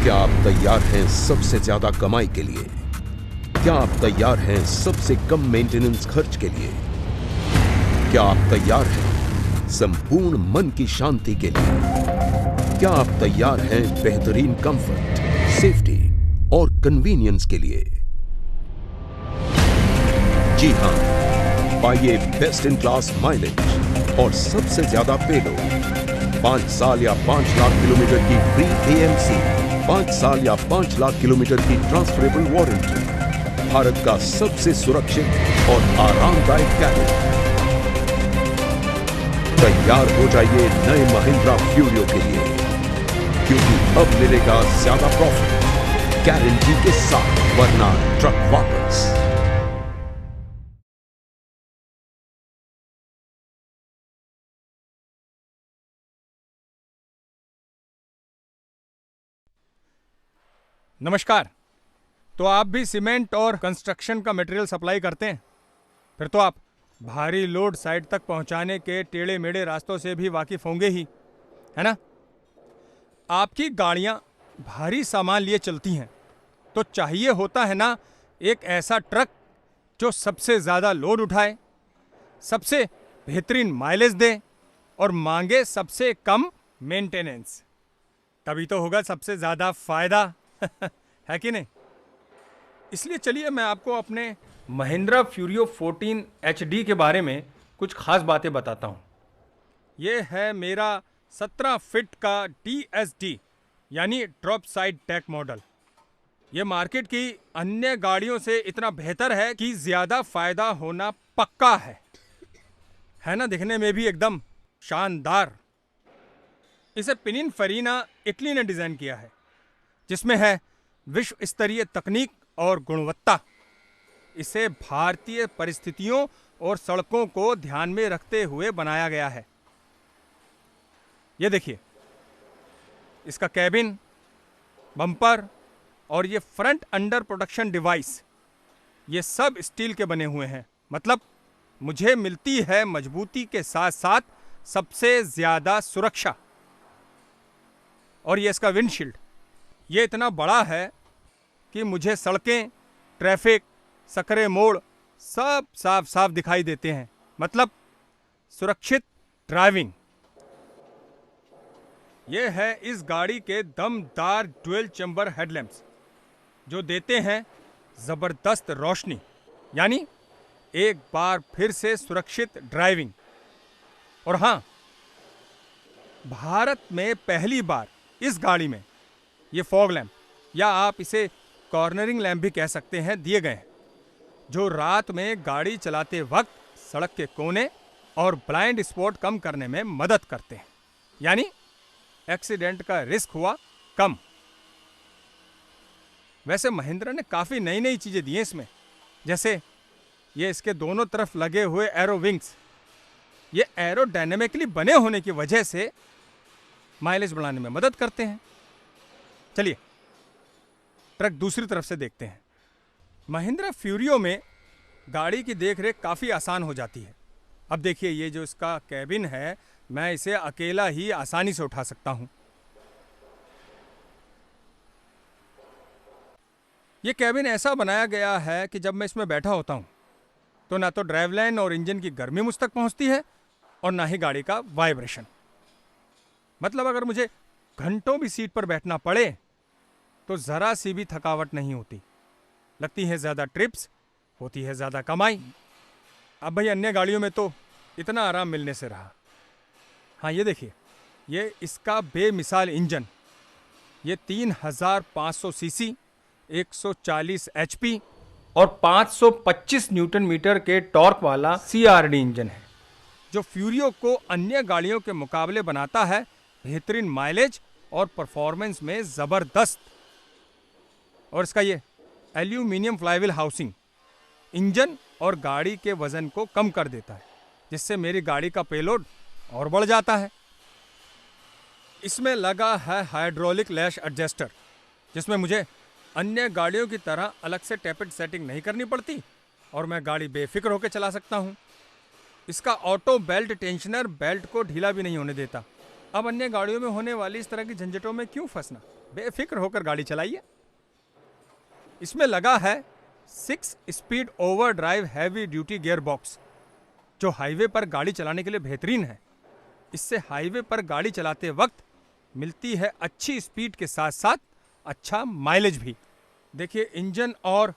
क्या आप तैयार हैं सबसे ज्यादा कमाई के लिए? क्या आप तैयार हैं सबसे कम मेंटेनेंस खर्च के लिए? क्या आप तैयार हैं संपूर्ण मन की शांति के लिए? क्या आप तैयार हैं बेहतरीन कंफर्ट, सेफ्टी और कन्वीनियंस के लिए? जी हां, पाइए बेस्ट इन क्लास माइलेज और सबसे ज्यादा पेलोड। 5 साल या 5 लाख किलोमीटर की फ्री एएमसी, 5 साल या 5 लाख किलोमीटर की ट्रांसफरेबल वारंटी, भारत का सबसे सुरक्षित और आरामदायक कैबिन। तैयार हो जाइए नए महिंद्रा फ्यूरियो के लिए, क्योंकि अब मिलेगा ज्यादा प्रॉफिट गारंटी के साथ, वरना ट्रक वापस। नमस्कार। तो आप भी सीमेंट और कंस्ट्रक्शन का मटेरियल सप्लाई करते हैं? फिर तो आप भारी लोड साइट तक पहुंचाने के टेढ़े मेढ़े रास्तों से भी वाकिफ होंगे ही, है ना? आपकी गाड़ियां भारी सामान लिए चलती हैं, तो चाहिए होता है ना एक ऐसा ट्रक जो सबसे ज़्यादा लोड उठाए, सबसे बेहतरीन माइलेज दे और मांगे सबसे कम मेंटेनेंस। तभी तो होगा सबसे ज़्यादा फायदा है कि नहीं? इसलिए चलिए मैं आपको अपने महिंद्रा फ्यूरियो 14 HD के बारे में कुछ खास बातें बताता हूँ। ये है मेरा 17 फीट का DSD यानी ड्रॉप साइड डेक मॉडल। ये मार्केट की अन्य गाड़ियों से इतना बेहतर है कि ज़्यादा फायदा होना पक्का है ना? दिखने में भी एकदम शानदार। इसे पिनिनफरीना इटली ने डिज़ाइन किया है, जिसमें है विश्व स्तरीय तकनीक और गुणवत्ता। इसे भारतीय परिस्थितियों और सड़कों को ध्यान में रखते हुए बनाया गया है। ये देखिए, इसका कैबिन, बम्पर और ये फ्रंट अंडर प्रोटेक्शन डिवाइस, ये सब स्टील के बने हुए हैं। मतलब मुझे मिलती है मजबूती के साथ साथ सबसे ज़्यादा सुरक्षा। और ये इसका विंडशील्ड, ये इतना बड़ा है कि मुझे सड़कें, ट्रैफिक, सकरे मोड़ सब साफ साफ दिखाई देते हैं। मतलब सुरक्षित ड्राइविंग। ये है इस गाड़ी के दमदार ड्यूल चैम्बर हेडलैम्प्स, जो देते हैं ज़बरदस्त रोशनी, यानी एक बार फिर से सुरक्षित ड्राइविंग। और हाँ, भारत में पहली बार इस गाड़ी में ये फॉग लैंप, या आप इसे कॉर्नरिंग लैंप भी कह सकते हैं, दिए गए हैं, जो रात में गाड़ी चलाते वक्त सड़क के कोने और ब्लाइंड स्पॉट कम करने में मदद करते हैं। यानी एक्सीडेंट का रिस्क हुआ कम। वैसे महिंद्रा ने काफ़ी नई नई चीज़ें दी हैं इसमें, जैसे ये इसके दोनों तरफ लगे हुए एरो विंग्स। ये एरोडायनेमिकली बने होने की वजह से माइलेज बढ़ाने में मदद करते हैं। चलिए ट्रक दूसरी तरफ से देखते हैं। महिंद्रा फ्यूरियो में गाड़ी की देखरेख काफ़ी आसान हो जाती है। अब देखिए, ये जो इसका कैबिन है, मैं इसे अकेला ही आसानी से उठा सकता हूँ। ये कैबिन ऐसा बनाया गया है कि जब मैं इसमें बैठा होता हूँ तो ना तो ड्राइवलाइन और इंजन की गर्मी मुझ तक पहुँचती है और ना ही गाड़ी का वाइब्रेशन। मतलब अगर मुझे घंटों भी सीट पर बैठना पड़े तो ज़रा सी भी थकावट नहीं होती। लगती है ज़्यादा ट्रिप्स, होती है ज़्यादा कमाई। अब भाई अन्य गाड़ियों में तो इतना आराम मिलने से रहा। हाँ, ये देखिए, ये इसका बेमिसाल इंजन, ये 3500 सीसी, 140 HP और 525 न्यूटन मीटर के टॉर्क वाला CRD इंजन है, जो फ्यूरियो को अन्य गाड़ियों के मुकाबले बनाता है बेहतरीन माइलेज और परफॉर्मेंस में ज़बरदस्त। और इसका ये एल्यूमिनियम फ्लाईव्हील हाउसिंग इंजन और गाड़ी के वज़न को कम कर देता है, जिससे मेरी गाड़ी का पेलोड और बढ़ जाता है। इसमें लगा है हाइड्रोलिक लैश एडजस्टर, जिसमें मुझे अन्य गाड़ियों की तरह अलग से टैपेड सेटिंग नहीं करनी पड़ती और मैं गाड़ी बेफिक्र होकर चला सकता हूँ। इसका ऑटो बेल्ट टेंशनर बेल्ट को ढीला भी नहीं होने देता। अब अन्य गाड़ियों में होने वाली इस तरह की झंझटों में क्यों फंसना, बेफिक्र होकर गाड़ी चलाइए। इसमें लगा है 6 speed over drive heavy duty gear box, जो हाईवे पर गाड़ी चलाने के लिए बेहतरीन है। इससे हाईवे पर गाड़ी चलाते वक्त मिलती है अच्छी स्पीड के साथ साथ अच्छा माइलेज भी। देखिए, इंजन और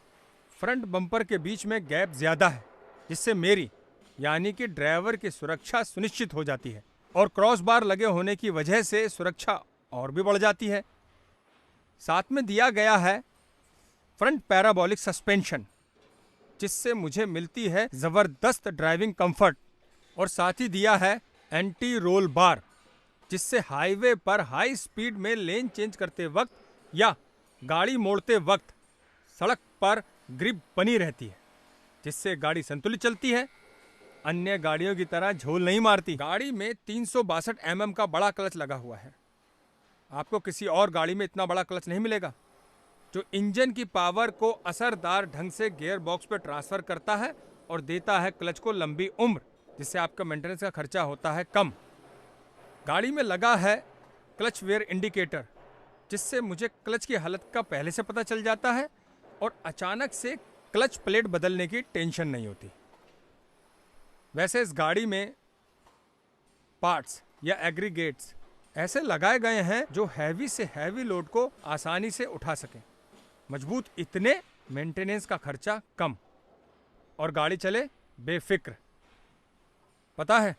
फ्रंट बम्पर के बीच में गैप ज़्यादा है, जिससे मेरी यानी कि ड्राइवर की सुरक्षा सुनिश्चित हो जाती है, और क्रॉस बार लगे होने की वजह से सुरक्षा और भी बढ़ जाती है। साथ में दिया गया है फ्रंट पैराबोलिक सस्पेंशन, जिससे मुझे मिलती है ज़बरदस्त ड्राइविंग कंफर्ट, और साथ ही दिया है एंटी रोल बार, जिससे हाईवे पर हाई स्पीड में लेन चेंज करते वक्त या गाड़ी मोड़ते वक्त सड़क पर ग्रिप बनी रहती है, जिससे गाड़ी संतुलित चलती है, अन्य गाड़ियों की तरह झोल नहीं मारती। गाड़ी में 362 mm का बड़ा क्लच लगा हुआ है। आपको किसी और गाड़ी में इतना बड़ा क्लच नहीं मिलेगा, जो इंजन की पावर को असरदार ढंग से गियर बॉक्स पर ट्रांसफर करता है और देता है क्लच को लंबी उम्र, जिससे आपका मेंटेनेंस का खर्चा होता है कम। गाड़ी में लगा है क्लच वेयर इंडिकेटर, जिससे मुझे क्लच की हालत का पहले से पता चल जाता है और अचानक से क्लच प्लेट बदलने की टेंशन नहीं होती। वैसे इस गाड़ी में पार्ट्स या एग्रीगेट्स ऐसे लगाए गए हैं जो हैवी से हैवी लोड को आसानी से उठा सकें। मजबूत इतने, मेंटेनेंस का खर्चा कम, और गाड़ी चले बेफिक्र। पता है,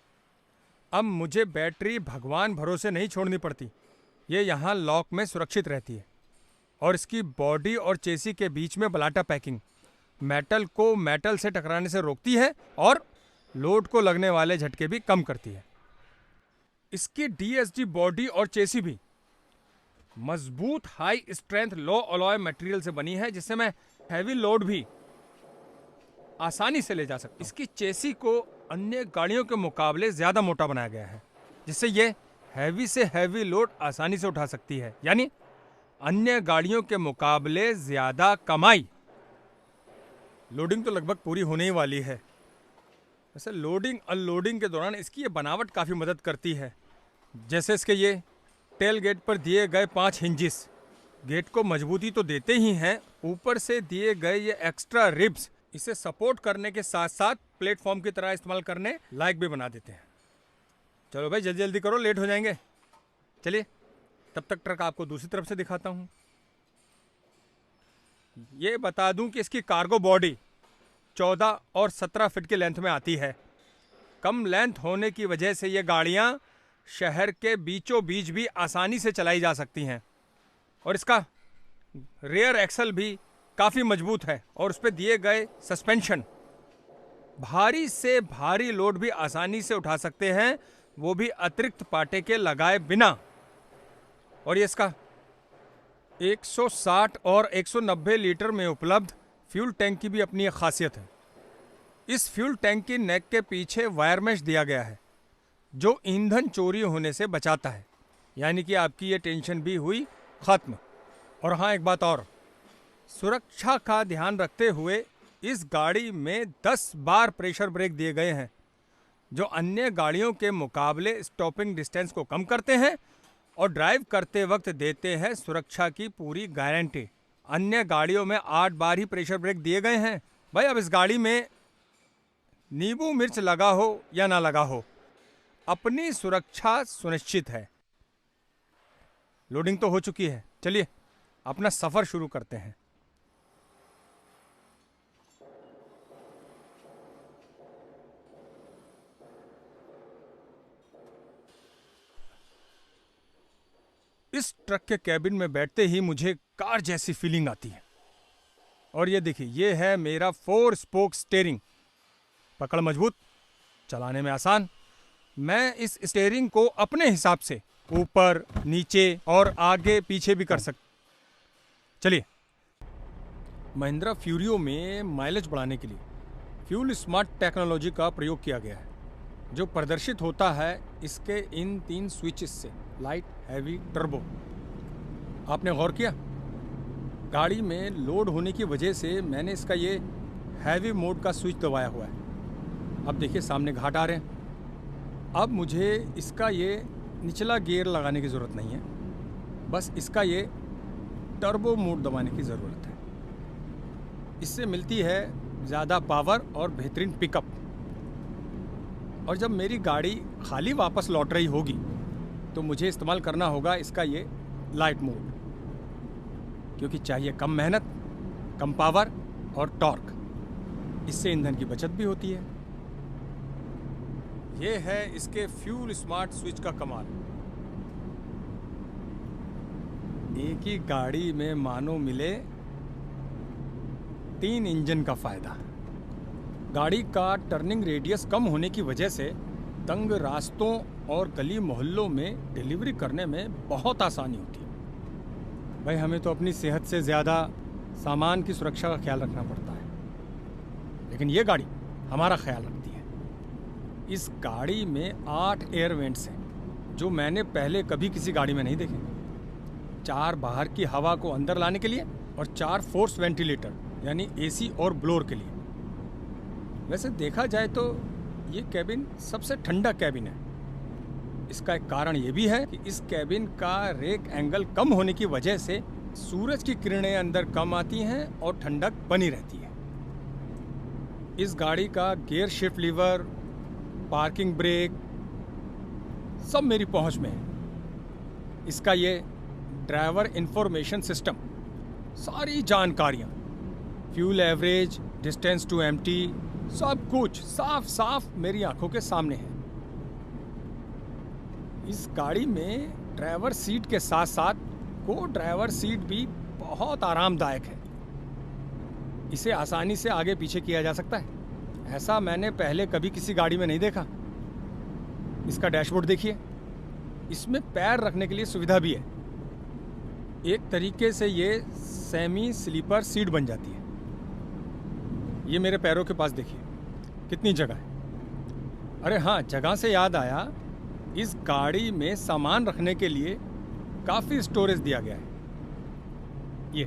अब मुझे बैटरी भगवान भरोसे नहीं छोड़नी पड़ती। ये यहाँ लॉक में सुरक्षित रहती है, और इसकी बॉडी और चेसी के बीच में बलाटा पैकिंग मेटल को मेटल से टकराने से रोकती है और लोड को लगने वाले झटके भी कम करती है। इसकी DSG बॉडी और चेसी भी मजबूत हाई स्ट्रेंथ लो अलॉय मटेरियल से बनी है, जिससे मैं हैवी लोड भी आसानी से ले जा सकता हूं। इसकी चेसी को अन्य गाड़ियों के मुकाबले ज़्यादा मोटा बनाया गया है, जिससे ये हैवी से हैवी लोड आसानी से उठा सकती है, यानी अन्य गाड़ियों के मुकाबले ज़्यादा कमाई। लोडिंग तो लगभग पूरी होने ही वाली है। वैसे लोडिंग अनलोडिंग के दौरान इसकी ये बनावट काफ़ी मदद करती है। जैसे इसके ये टेल गेट पर दिए गए 5 हिंजिस गेट को मजबूती तो देते ही हैं, ऊपर से दिए गए ये एक्स्ट्रा रिब्स इसे सपोर्ट करने के साथ साथ प्लेटफॉर्म की तरह इस्तेमाल करने लायक भी बना देते हैं। चलो भाई, जल्दी जल्दी करो, लेट हो जाएंगे। चलिए, तब तक ट्रक आपको दूसरी तरफ से दिखाता हूँ। ये बता दूं कि इसकी कार्गो बॉडी 14 और 17 फीट की लेंथ में आती है। कम लेंथ होने की वजह से ये गाड़ियाँ शहर के बीचों बीच भी आसानी से चलाई जा सकती हैं, और इसका रेयर एक्सल भी काफ़ी मजबूत है, और उस पर दिए गए सस्पेंशन भारी से भारी लोड भी आसानी से उठा सकते हैं, वो भी अतिरिक्त पाटे के लगाए बिना। और ये इसका 160 और 190 लीटर में उपलब्ध फ्यूल टैंक की भी अपनी एक खासियत है। इस फ्यूल टैंक की नेक के पीछे वायर मेश दिया गया है, जो ईंधन चोरी होने से बचाता है, यानी कि आपकी ये टेंशन भी हुई खत्म। और हाँ, एक बात और, सुरक्षा का ध्यान रखते हुए इस गाड़ी में 10 बार प्रेशर ब्रेक दिए गए हैं, जो अन्य गाड़ियों के मुकाबले स्टॉपिंग डिस्टेंस को कम करते हैं और ड्राइव करते वक्त देते हैं सुरक्षा की पूरी गारंटी। अन्य गाड़ियों में 8 बार ही प्रेशर ब्रेक दिए गए हैं। भाई, अब इस गाड़ी में नींबू मिर्च लगा हो या ना लगा हो, अपनी सुरक्षा सुनिश्चित है। लोडिंग तो हो चुकी है, चलिए अपना सफर शुरू करते हैं। इस ट्रक के कैबिन में बैठते ही मुझे कार जैसी फीलिंग आती है। और ये देखिए, ये है मेरा 4 स्पोक स्टीयरिंग। पकड़ मजबूत, चलाने में आसान। मैं इस स्टीयरिंग को अपने हिसाब से ऊपर, नीचे और आगे पीछे भी कर सकता। चलिए, महिंद्रा फ्यूरियो में माइलेज बढ़ाने के लिए फ्यूल स्मार्ट टेक्नोलॉजी का प्रयोग किया गया है, जो प्रदर्शित होता है इसके इन 3 स्विचेस से। Light, heavy, turbo. आपने गौर किया? गाड़ी में लोड होने की वजह से मैंने इसका ये हैवी मोड का स्विच दबाया हुआ है। अब देखिए, सामने घाट आ रहे हैं। अब मुझे इसका ये निचला गियर लगाने की ज़रूरत नहीं है, बस इसका ये टर्बो मोड दबाने की ज़रूरत है। इससे मिलती है ज़्यादा पावर और बेहतरीन पिकअप। और जब मेरी गाड़ी खाली वापस लौट रही होगी तो मुझे इस्तेमाल करना होगा इसका ये लाइट मोड, क्योंकि चाहिए कम मेहनत, कम पावर और टॉर्क। इससे ईंधन की बचत भी होती है। ये है इसके फ्यूल स्मार्ट स्विच का कमाल। एक ही गाड़ी में मानो मिले 3 इंजन का फायदा। गाड़ी का टर्निंग रेडियस कम होने की वजह से तंग रास्तों और गली मोहल्लों में डिलीवरी करने में बहुत आसानी होती है। भाई हमें तो अपनी सेहत से ज़्यादा सामान की सुरक्षा का ख्याल रखना पड़ता है, लेकिन ये गाड़ी हमारा ख्याल रखती है। इस गाड़ी में 8 एयर वेंट्स हैं जो मैंने पहले कभी किसी गाड़ी में नहीं देखे। 4 बाहर की हवा को अंदर लाने के लिए और 4 फोर्स वेंटिलेटर यानी एसी और ब्लोअर के लिए। वैसे देखा जाए तो ये कैबिन सबसे ठंडा कैबिन है। इसका एक कारण ये भी है कि इस कैबिन का रेक एंगल कम होने की वजह से सूरज की किरणें अंदर कम आती हैं और ठंडक बनी रहती है। इस गाड़ी का gear shift lever, parking brake सब मेरी पहुंच में है। इसका ये ड्राइवर इंफॉर्मेशन सिस्टम, सारी जानकारियाँ, fuel average, distance to empty, सब कुछ साफ साफ मेरी आंखों के सामने है। इस गाड़ी में ड्राइवर सीट के साथ साथ को ड्राइवर सीट भी बहुत आरामदायक है। इसे आसानी से आगे पीछे किया जा सकता है। ऐसा मैंने पहले कभी किसी गाड़ी में नहीं देखा। इसका डैशबोर्ड देखिए, इसमें पैर रखने के लिए सुविधा भी है। एक तरीके से ये सेमी स्लीपर सीट बन जाती है। ये मेरे पैरों के पास देखिए कितनी जगह है। अरे हाँ, जगह से याद आया, इस गाड़ी में सामान रखने के लिए काफ़ी स्टोरेज दिया गया है। ये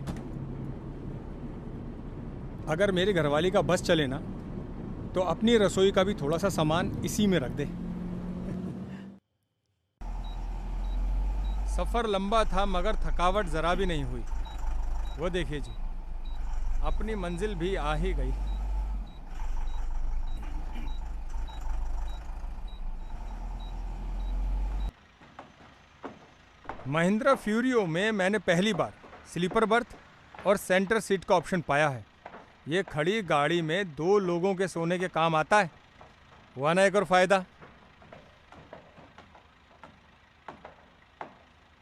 अगर मेरी घरवाली का बस चले ना तो अपनी रसोई का भी थोड़ा सा सामान इसी में रख दे। सफ़र लंबा था मगर थकावट ज़रा भी नहीं हुई। वो देखिए जी, अपनी मंजिल भी आ ही गई। महिंद्रा फ्यूरियो में मैंने पहली बार स्लीपर बर्थ और सेंटर सीट का ऑप्शन पाया है। ये खड़ी गाड़ी में 2 लोगों के सोने के काम आता है। हुआ ना एक और फ़ायदा।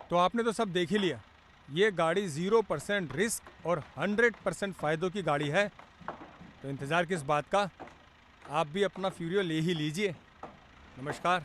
तो आपने तो सब देख ही लिया। ये गाड़ी 0% रिस्क और 100% फ़ायदों की गाड़ी है। तो इंतज़ार किस बात का, आप भी अपना फ्यूरियो ले ही लीजिए। नमस्कार।